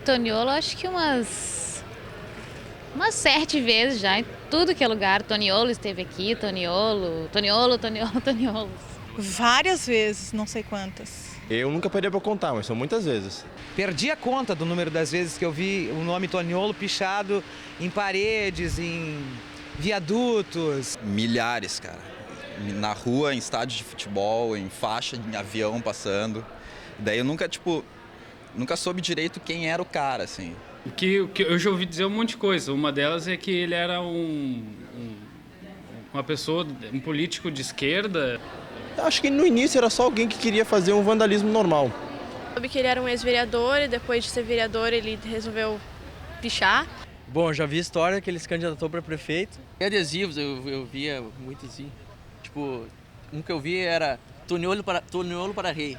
Toniolo, acho que umas 7 vezes já, em tudo que é lugar. Toniolo esteve aqui, Toniolo. Várias vezes, não sei quantas. Eu nunca parei pra contar, mas são muitas vezes. Perdi a conta do número das vezes que eu vi o nome Toniolo pichado em paredes, em viadutos. Milhares, cara. Na rua, em estádio de futebol, em faixa, em avião passando. Daí eu nunca soube direito quem era o cara, assim. O que eu já ouvi dizer um monte de coisa. Uma delas é que ele era uma pessoa, um político de esquerda. Acho que no início era só alguém que queria fazer um vandalismo normal. Soube que ele era um ex-vereador e depois de ser vereador ele resolveu pichar. Bom, já vi história que ele se candidatou para prefeito. Adesivos, eu via muito assim. Tipo, um que eu vi era Toniolo para rei.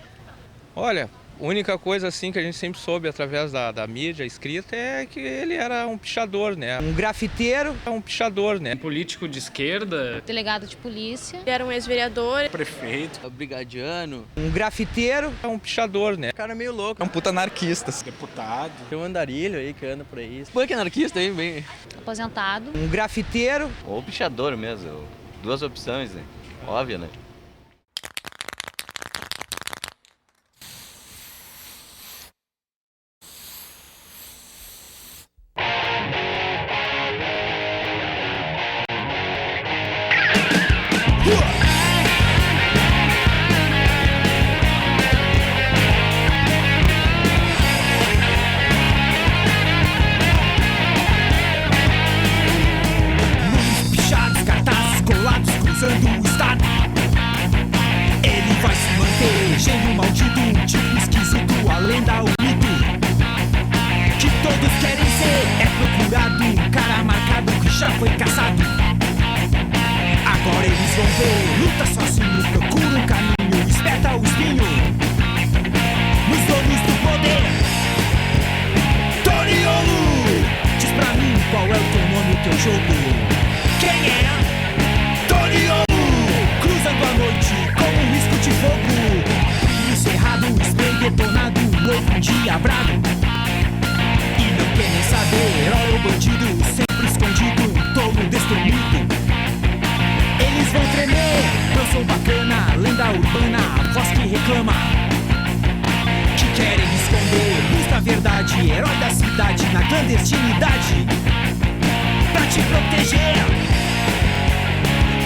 Olha, a única coisa assim que a gente sempre soube através da mídia escrita é que ele era um pichador, né? Um grafiteiro. Um pichador, né? Um político de esquerda. Delegado de polícia. Ele era um ex-vereador. Prefeito. Brigadiano. Um grafiteiro. Um pichador, né? O cara é meio louco. É um puta anarquista. Deputado. Tem um andarilho aí que anda por aí. Punk anarquista aí, bem. Aposentado. Um grafiteiro. Ou pichador mesmo. 2 opções, né? Óbvio, né? Pichados, cartazes colados, cruzando o estado. Ele vai se manter, gênio maldito, um tipo esquisito, a lenda, o mito que todos querem ser. É procurado, um cara marcado que já foi caçado. Agora eles vão ver, luta sozinho, procura um caminho, esperta o espinho nos donos do poder. Toniolo, diz pra mim qual é o teu nome, o teu jogo. Quem é? Toniolo, cruzando a noite com um risco de fogo. Brilho cerrado, spray detonado, novo dia bravo. E não quer nem saber, herói ou bandido, sempre escondido, um tolo destemido. Eles vão tremer, eu sou bacana, lenda urbana, voz que reclama. Que querem esconder, luz da verdade, herói da cidade na clandestinidade. Pra te proteger.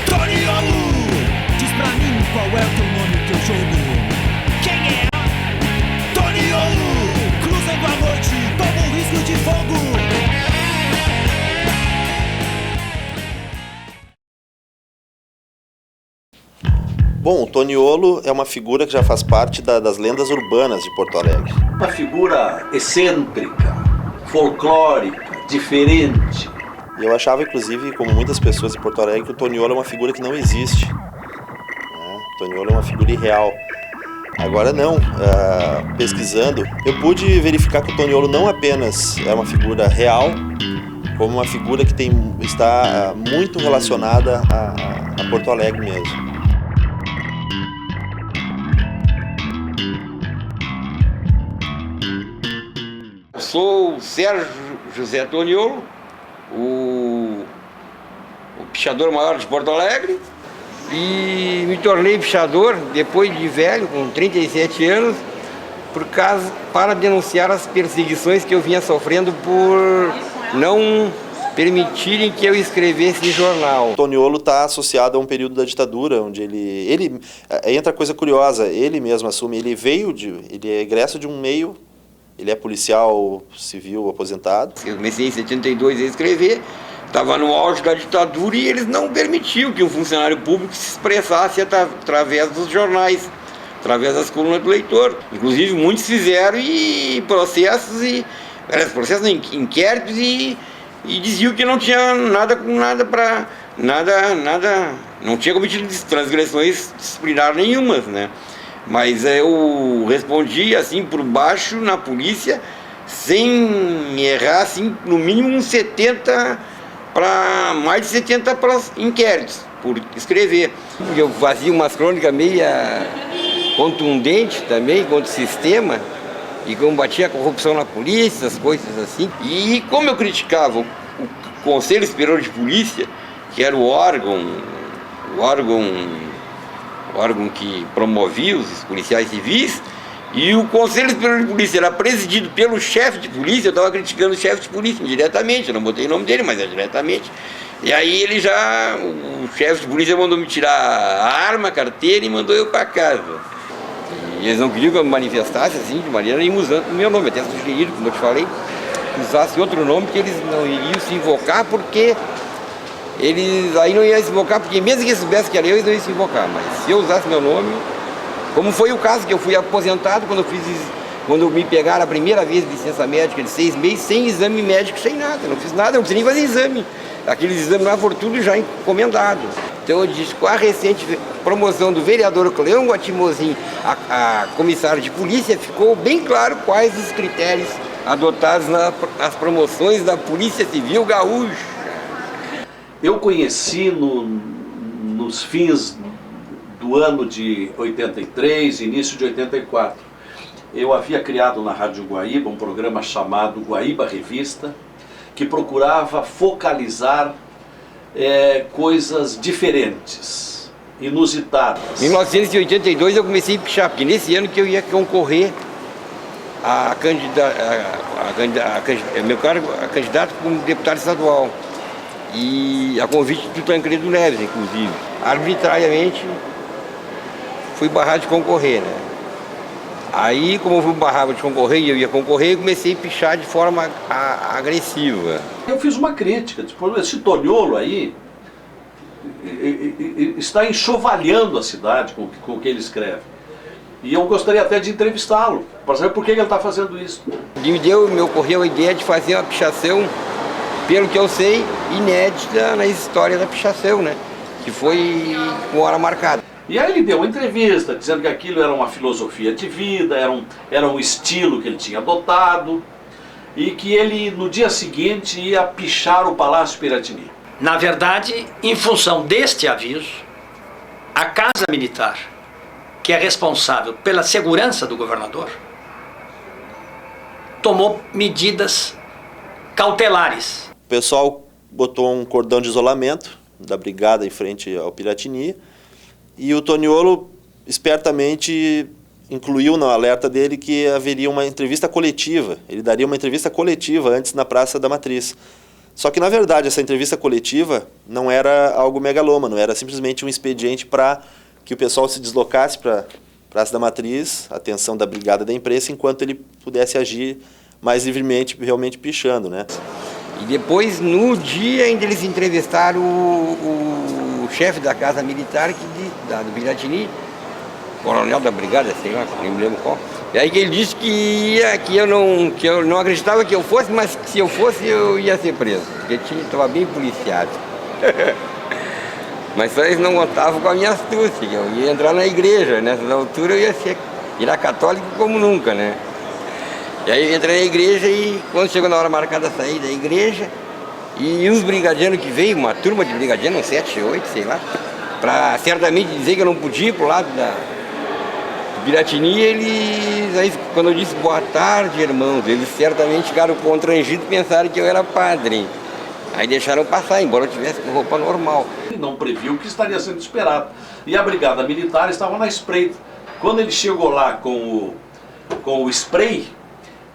Toniolo, diz pra mim qual é o teu nome, o teu jogo. Quem é? Toniolo, cruzando a noite, toma um risco de fogo. Bom, o Toniolo é uma figura que já faz parte das lendas urbanas de Porto Alegre. Uma figura excêntrica, folclórica, diferente. E eu achava, inclusive, como muitas pessoas em Porto Alegre, que o Toniolo é uma figura que não existe. O Toniolo é uma figura irreal. Agora não, pesquisando, eu pude verificar que o Toniolo não apenas é uma figura real, como uma figura que está muito relacionada a Porto Alegre mesmo. Sou o Sérgio José Toniolo, o pichador maior de Porto Alegre, e me tornei pichador depois de velho, com 37 anos, para denunciar as perseguições que eu vinha sofrendo por não permitirem que eu escrevesse em jornal. O Toniolo está associado a um período da ditadura, onde ele entra coisa curiosa, ele mesmo assume, ele é egresso de um meio. Ele é policial civil aposentado. Eu comecei em 72 a escrever, estava no auge da ditadura e eles não permitiam que um funcionário público se expressasse através dos jornais, através das colunas do leitor. Inclusive muitos fizeram processos, inquéritos e diziam que não tinha não tinha cometido transgressões disciplinares nenhumas, né? Mas eu respondi assim por baixo na polícia, sem errar, assim, no mínimo uns 70 para mais de 70 inquéritos por escrever. Eu fazia umas crônicas meia contundentes também contra o sistema e combatia a corrupção na polícia, as coisas assim. E como eu criticava o Conselho Superior de Polícia, que era o órgão que promovia os policiais civis, e o Conselho Superior de Polícia era presidido pelo chefe de polícia, eu estava criticando o chefe de polícia indiretamente, eu não botei o nome dele, mas é diretamente. E aí o chefe de polícia mandou me tirar a arma, a carteira e mandou eu para casa. E eles não queriam que eu me manifestasse assim, de maneira nenhuma usando o meu nome, até sugeriram, como eu te falei, que usasse outro nome, que eles não iriam se invocar, porque eles aí não iam se invocar, porque mesmo que eles soubessem que era eu, eles não iam se invocar. Mas se eu usasse meu nome, como foi o caso que eu fui aposentado quando me pegaram a primeira vez de licença médica de 6 meses, sem exame médico, sem nada, não fiz nada, não precisei nem fazer exame. Aqueles exames lá foram tudo já encomendado. Então eu disse, com a recente promoção do vereador Cleão Guatimozin a comissário de polícia, ficou bem claro quais os critérios adotados nas promoções da Polícia Civil Gaúcha. Eu conheci nos fins do ano de 83, início de 84. Eu havia criado na Rádio Guaíba um programa chamado Guaíba Revista, que procurava focalizar coisas diferentes, inusitadas. Em 1982 eu comecei a pichar, porque nesse ano que eu ia concorrer a candidato como deputado estadual. E a convite do Tancredo Neves, inclusive. Arbitrariamente fui barrado de concorrer, né? Aí, como eu fui barrado de concorrer e eu ia concorrer, eu comecei a pichar de forma agressiva. Eu fiz uma crítica, tipo, esse Toniolo aí está enxovalhando a cidade com o que ele escreve. E eu gostaria até de entrevistá-lo, para saber por que ele está fazendo isso. Me ocorreu a ideia de fazer uma pichação, pelo que eu sei, inédita na história da pichação, né? Que foi com hora marcada. E aí ele deu uma entrevista dizendo que aquilo era uma filosofia de vida, era um estilo que ele tinha adotado e que ele no dia seguinte ia pichar o Palácio Piratini. Na verdade, em função deste aviso, a Casa Militar, que é responsável pela segurança do governador, tomou medidas cautelares. O pessoal botou um cordão de isolamento da brigada em frente ao Piratini. E o Toniolo espertamente incluiu no alerta dele que haveria uma entrevista coletiva. Ele daria uma entrevista coletiva antes na Praça da Matriz. Só que, na verdade, essa entrevista coletiva não era algo megalômano, era simplesmente um expediente para que o pessoal se deslocasse para a Praça da Matriz, a atenção da Brigada da Imprensa, enquanto ele pudesse agir mais livremente, realmente pichando, né? E depois, no dia ainda eles entrevistaram o chefe da Casa Militar do Piratini, coronel da brigada, sei lá, não me lembro qual. E aí que ele disse que eu não acreditava que eu fosse, mas que se eu fosse eu ia ser preso, porque estava bem policiado. Mas só eles não contavam com a minha astúcia, que eu ia entrar na igreja, nessa altura eu ia virar católico como nunca, né? E aí eu entrei na igreja e quando chegou na hora marcada sair da igreja, e os brigadianos que veio, uma turma de brigadianos, 7, 8, sei lá, para certamente dizer que eu não podia ir pro lado do Piratini, eles, aí quando eu disse boa tarde, irmãos, eles certamente ficaram constrangidos e pensaram que eu era padre. Aí deixaram passar, embora eu tivesse com roupa normal. Ele não previu o que estaria sendo esperado. E a Brigada Militar estava na espreita. Quando ele chegou lá com o spray,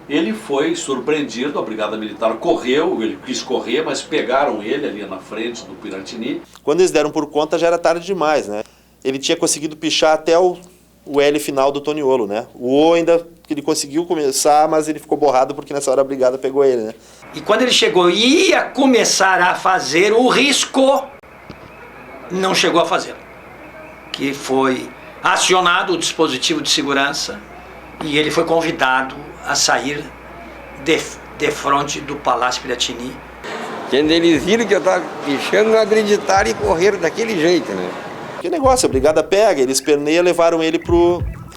ele foi surpreendido, a Brigada Militar correu, ele quis correr, mas pegaram ele ali na frente do Piratini. Quando eles deram por conta já era tarde demais, né? Ele tinha conseguido pichar até o L final do Toniolo, né? O O ainda ele conseguiu começar, mas ele ficou borrado porque nessa hora a Brigada pegou ele, né? E quando ele chegou e ia começar a fazer o risco, não chegou a fazer. Que foi acionado o dispositivo de segurança e ele foi convidado a sair de frente do Palácio Piratini. Quando eles viram que eu estava pichando, não acreditaram e correram daquele jeito, né? Que negócio, a Brigada pega, eles perneiam, levaram ele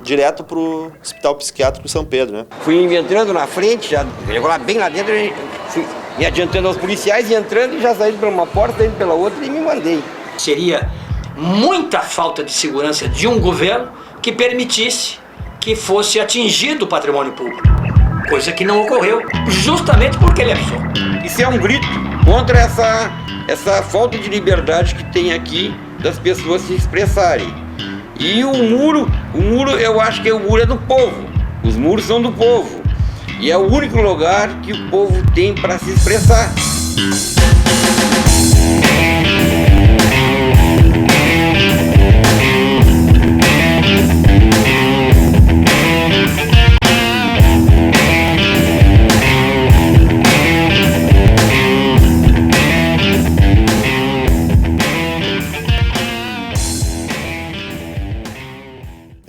direto pro Hospital Psiquiátrico São Pedro, né? Fui entrando na frente, já chegou lá bem lá dentro, fui me adiantando aos policiais e entrando e já saí por uma porta, saí pela outra e me mandei. Seria muita falta de segurança de um governo que permitisse que fosse atingido o patrimônio público. coisa que não ocorreu, justamente porque ele avisou. Isso é um grito contra essa falta de liberdade que tem aqui das pessoas se expressarem. E o muro, eu acho que o muro é do povo. Os muros são do povo. E é o único lugar que o povo tem para se expressar.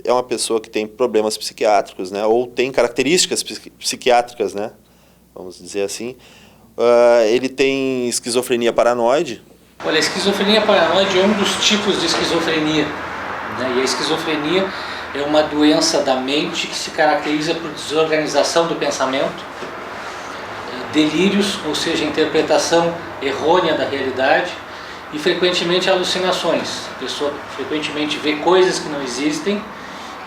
É uma pessoa que tem problemas psiquiátricos, né? Ou tem características psiquiátricas, né? Vamos dizer assim. Ele tem esquizofrenia paranoide. Olha, a esquizofrenia paranoide é um dos tipos de esquizofrenia, né? E a esquizofrenia é uma doença da mente que se caracteriza por desorganização do pensamento, delírios, ou seja, interpretação errônea da realidade, e frequentemente alucinações. A pessoa frequentemente vê coisas que não existem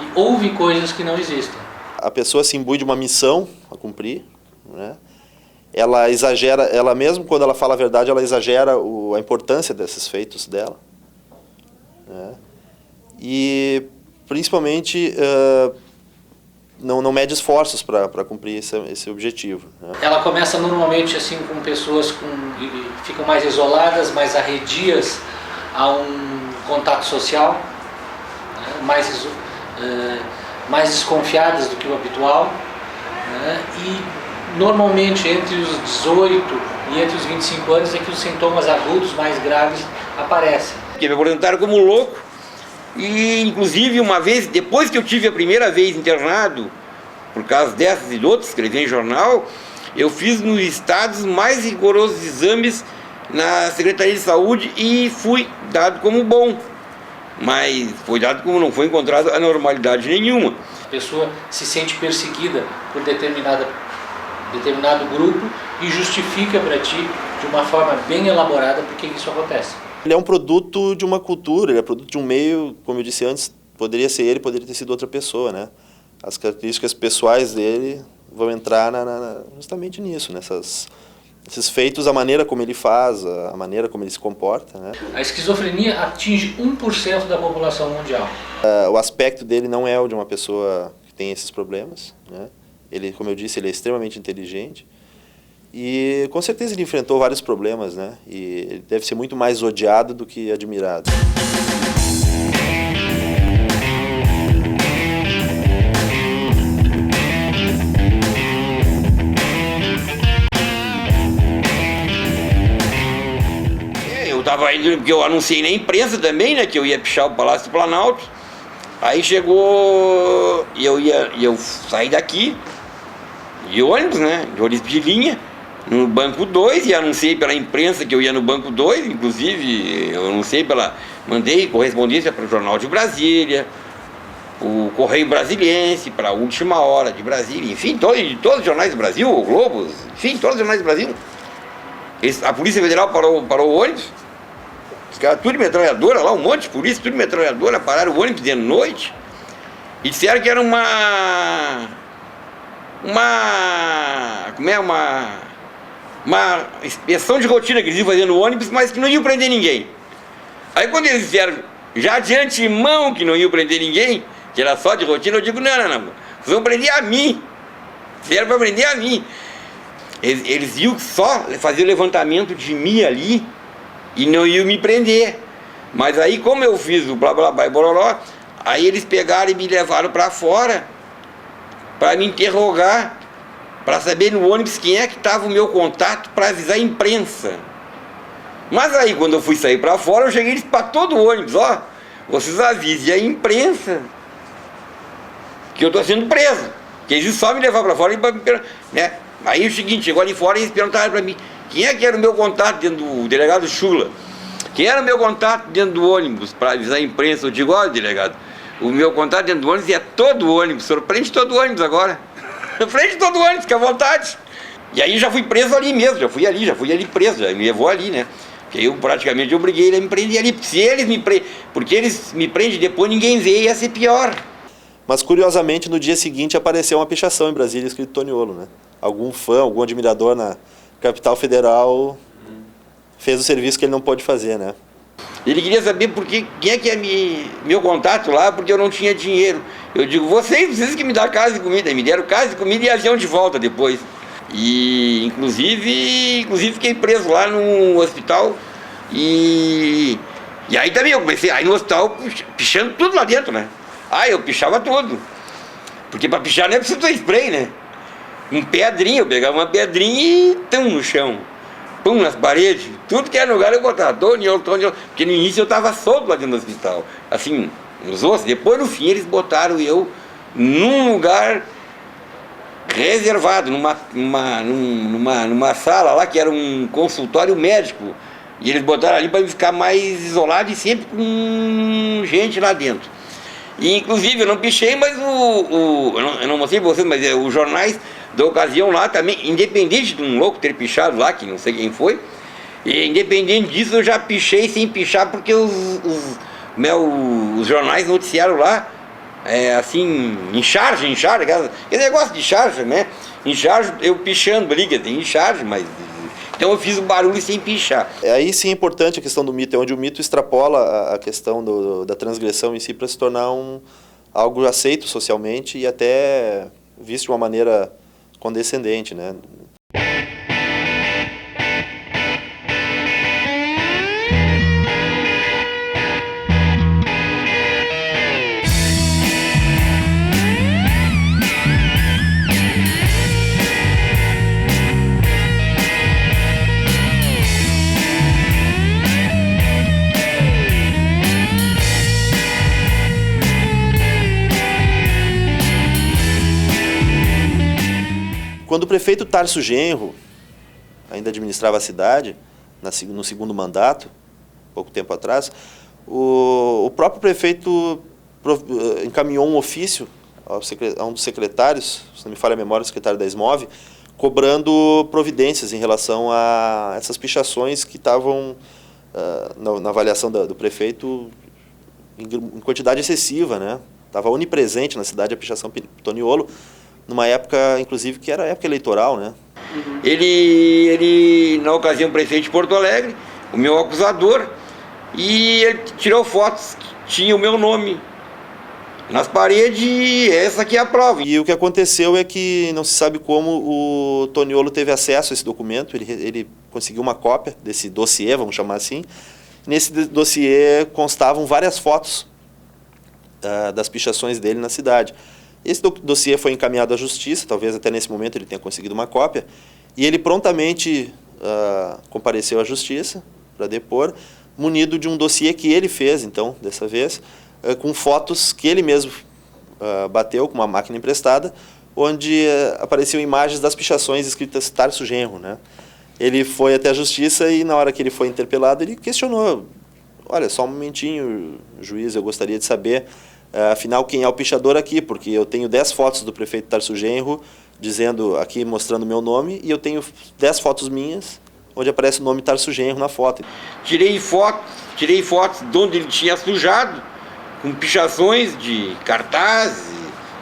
e ouve coisas que não existem. A pessoa se imbui de uma missão a cumprir, né? Ela exagera, ela mesmo quando ela fala a verdade, ela exagera a importância desses feitos dela, né? E principalmente não mede esforços para cumprir esse objetivo, né? Ela começa normalmente assim com pessoas que ficam mais isoladas, mais arredias a um contato social, né? Mais desconfiadas do que o habitual, né? E normalmente entre os 18 e entre os 25 anos é que os sintomas agudos mais graves aparecem. Me apresentaram como louco e inclusive uma vez, depois que eu tive a primeira vez internado, por causa dessas e de outras, escrevi em jornal, eu fiz nos estados mais rigorosos exames na Secretaria de Saúde e fui dado como bom. Mas foi dado como não foi encontrada anormalidade nenhuma. A pessoa se sente perseguida por determinado grupo e justifica para ti de uma forma bem elaborada por que isso acontece. Ele é um produto de uma cultura, ele é produto de um meio, como eu disse antes, poderia ser ele, poderia ter sido outra pessoa, né? As características pessoais dele vão entrar justamente nisso, esses feitos, a maneira como ele faz, a maneira como ele se comporta, né? A esquizofrenia atinge 1% da população mundial. O aspecto dele não é o de uma pessoa que tem esses problemas, né? Ele, como eu disse, ele é extremamente inteligente e com certeza ele enfrentou vários problemas, né? E ele deve ser muito mais odiado do que admirado. Eu estava indo, porque eu anunciei na imprensa também, né, que eu ia pichar o Palácio do Planalto. Aí chegou, e eu saí daqui, de ônibus, né, de ônibus de linha, no banco 2, e anunciei pela imprensa que eu ia no banco 2, inclusive eu anunciei mandei correspondência para o Jornal de Brasília, o Correio Brasiliense, para a Última Hora de Brasília, enfim, todos os jornais do Brasil, o Globo, enfim, todos os jornais do Brasil. A Polícia Federal parou o ônibus, os caras tudo de metralhadora lá, um monte de polícia, tudo de metralhadora, pararam o ônibus de noite e disseram que era uma inspeção de rotina que eles iam fazer no ônibus, mas que não iam prender ninguém. Aí quando eles disseram, já de antemão que não iam prender ninguém, que era só de rotina, eu digo, não, vocês vão prender a mim, vieram para prender a mim. Eles iam só fazer o levantamento de mim ali e não iam me prender. Mas aí, como eu fiz o blá blá blá e bororó, aí eles pegaram e me levaram para fora para me interrogar, para saber no ônibus quem é que estava o meu contato para avisar a imprensa. Mas aí, quando eu fui sair para fora, eu cheguei para todo o ônibus, ó, vocês avisem a imprensa que eu estou sendo preso, que eles só me levaram para fora e né? Aí o seguinte, chegou ali fora e eles perguntaram para mim quem é que era o meu contato dentro do delegado Chula, quem era o meu contato dentro do ônibus para avisar a imprensa. Eu digo, olha, delegado, o meu contato dentro do ônibus é todo o ônibus, o senhor prende todo o ônibus agora, prende todo o ônibus, fica à vontade. E aí já fui preso ali mesmo, já fui ali preso, já me levou ali, né? Porque eu praticamente obriguei ele a me prender ali, porque eles me prendem depois, ninguém vê, ia ser pior. Mas, curiosamente, no dia seguinte apareceu uma pichação em Brasília escrito Toniolo, né? Algum fã, algum admirador na capital federal fez o serviço que ele não pôde fazer, né? Ele queria saber quem é que é meu contato lá, porque eu não tinha dinheiro. Eu digo, vocês que me dão casa e comida. Me deram casa e comida e avião de volta depois. E, inclusive fiquei preso lá no hospital. E aí também eu comecei, aí no hospital, pichando tudo lá dentro, né? Eu pichava tudo. Porque para pichar não é preciso ter spray, né? Um pedrinho, eu pegava uma pedrinha e tão no chão. Pum, nas paredes, tudo que era lugar eu botava, Toniolo. Porque no início eu estava solto lá dentro do hospital. Assim, nos ossos. Depois no fim eles botaram eu num lugar reservado, numa sala lá que era um consultório médico. E eles botaram ali para ficar mais isolado e sempre com gente lá dentro. E inclusive eu não pichei, mas eu não mostrei para vocês, mas os jornais da ocasião lá também, independente de um louco ter pichado lá, que não sei quem foi, e independente disso eu já pichei sem pichar, porque os jornais noticiaram lá, assim, em charge, que negócio de charge, né? Em charge, eu pichando ali, quer dizer, em charge, mas... Então eu fiz o barulho sem pichar. Aí sim é importante a questão do mito, é onde o mito extrapola a questão da transgressão em si para se tornar algo aceito socialmente e até visto de uma maneira condescendente, né? Quando o prefeito Tarso Genro ainda administrava a cidade, no segundo mandato, pouco tempo atrás, o próprio prefeito encaminhou um ofício a um dos secretários, se não me falha a memória, o secretário da SMOV, cobrando providências em relação a essas pichações que estavam, na avaliação do prefeito, em quantidade excessiva, né? Estava onipresente na cidade a pichação Toniolo, numa época, inclusive, que era época eleitoral, né? Ele, na ocasião, prefeito de Porto Alegre, o meu acusador, e ele tirou fotos que tinha o meu nome nas paredes, e essa aqui é a prova. E o que aconteceu é que não se sabe como o Toniolo teve acesso a esse documento, ele conseguiu uma cópia desse dossiê, vamos chamar assim. Nesse dossiê constavam várias fotos das pichações dele na cidade. Esse dossiê foi encaminhado à justiça, talvez até nesse momento ele tenha conseguido uma cópia, e ele prontamente compareceu à justiça para depor, munido de um dossiê que ele fez, então, dessa vez, com fotos que ele mesmo bateu com uma máquina emprestada, onde apareciam imagens das pichações escritas Tarso Genro, né? Ele foi até a justiça e na hora que ele foi interpelado, ele questionou, olha, só um momentinho, juiz, eu gostaria de saber... afinal, quem é o pichador aqui? Porque eu tenho 10 fotos do prefeito Tarso Genro, dizendo aqui, mostrando o meu nome, e eu tenho 10 fotos minhas, onde aparece o nome Tarso Genro na foto. Tirei fotos de onde ele tinha sujado, com pichações de cartaz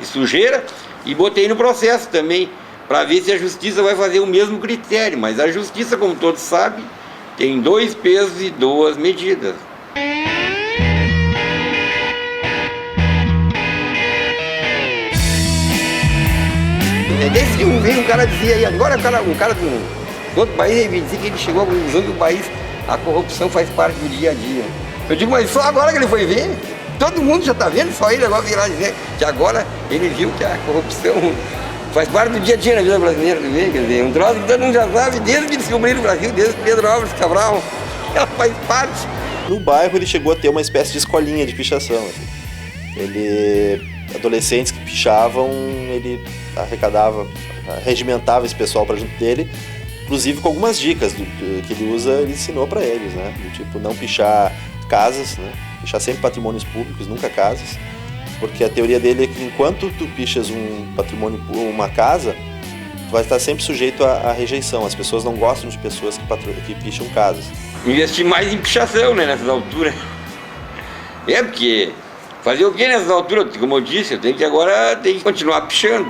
e sujeira, e botei no processo também, para ver se a justiça vai fazer o mesmo critério. Mas a justiça, como todos sabem, tem 2 pesos e 2 medidas. Desde que veio um cara dizia aí, agora um cara do outro país dizia que ele chegou à conclusão que o país, a corrupção faz parte do dia a dia. Eu digo, mas só agora que ele foi ver? Todo mundo já está vendo, só ele agora veio lá dizer que agora ele viu que a corrupção faz parte do dia a dia na vida brasileira, quer dizer, um troço que todo mundo já sabe desde que descobriram o Brasil, desde Pedro Álvares Cabral, ela faz parte. No bairro ele chegou a ter uma espécie de escolinha de pichação, assim. Adolescentes que pichavam, ele arrecadava, regimentava esse pessoal para junto dele, inclusive com algumas dicas que ele usa, ele ensinou para eles, né? Do tipo, não pichar casas, né? Pichar sempre patrimônios públicos, nunca casas, porque a teoria dele é que enquanto tu pichas um patrimônio, uma casa, tu vai estar sempre sujeito à rejeição. As pessoas não gostam de pessoas que picham casas. Investir mais em pichação, né, nessas alturas. Porque Fazer o que nessa altura? Como eu disse, eu tenho que agora continuar pichando.